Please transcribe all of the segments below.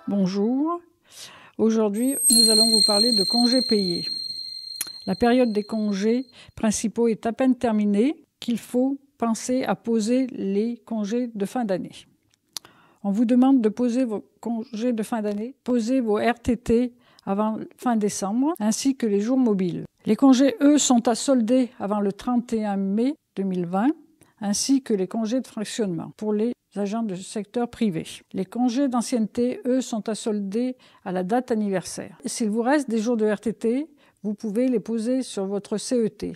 Bonjour, aujourd'hui nous allons vous parler de congés payés. La période des congés principaux est à peine terminée qu'il faut penser à poser les congés de fin d'année. On vous demande de poser vos congés de fin d'année, posez vos RTT avant fin décembre ainsi que les jours mobiles. Les congés, eux, sont à solder avant le 31 mai 2020 ainsi que les congés de fractionnement pour les agents du secteur privé. Les congés d'ancienneté, eux, sont à solder à la date anniversaire. S'il vous reste des jours de RTT, vous pouvez les poser sur votre CET.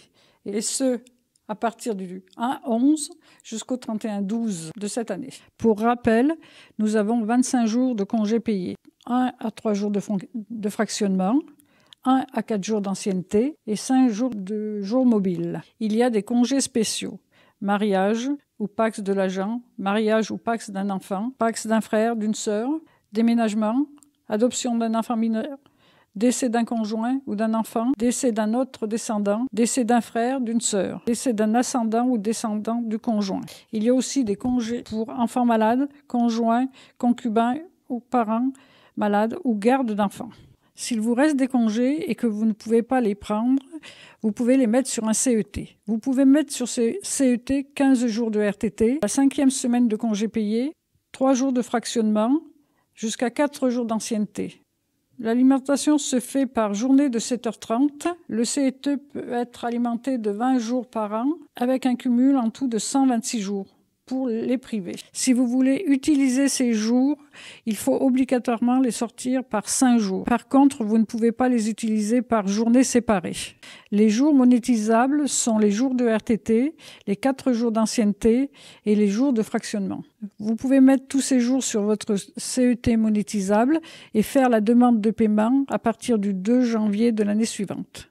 Et ce, à partir du 1/11 jusqu'au 31/12 de cette année. Pour rappel, nous avons 25 jours de congés payés, 1 à 3 jours de fractionnement, 1 à 4 jours d'ancienneté et 5 jours de jours mobiles. Il y a des congés spéciaux. Mariage ou Pacs de l'agent, mariage ou Pacs d'un enfant, Pacs d'un frère, d'une sœur, déménagement, adoption d'un enfant mineur, décès d'un conjoint ou d'un enfant, décès d'un autre descendant, décès d'un frère, d'une sœur, décès d'un ascendant ou descendant du conjoint. Il y a aussi des congés pour enfants malades, conjoints, concubins ou parents malades ou garde d'enfants. S'il vous reste des congés et que vous ne pouvez pas les prendre, vous pouvez les mettre sur un CET. Vous pouvez mettre sur ce CET 15 jours de RTT, la 5e semaine de congés payés, 3 jours de fractionnement, jusqu'à 4 jours d'ancienneté. L'alimentation se fait par journée de 7h30. Le CET peut être alimenté de 20 jours par an, avec un cumul en tout de 126 jours. Pour les privés. Si vous voulez utiliser ces jours, il faut obligatoirement les sortir par 5 jours. Par contre, vous ne pouvez pas les utiliser par journée séparée. Les jours monétisables sont les jours de RTT, les 4 jours d'ancienneté et les jours de fractionnement. Vous pouvez mettre tous ces jours sur votre CET monétisable et faire la demande de paiement à partir du 2 janvier de l'année suivante.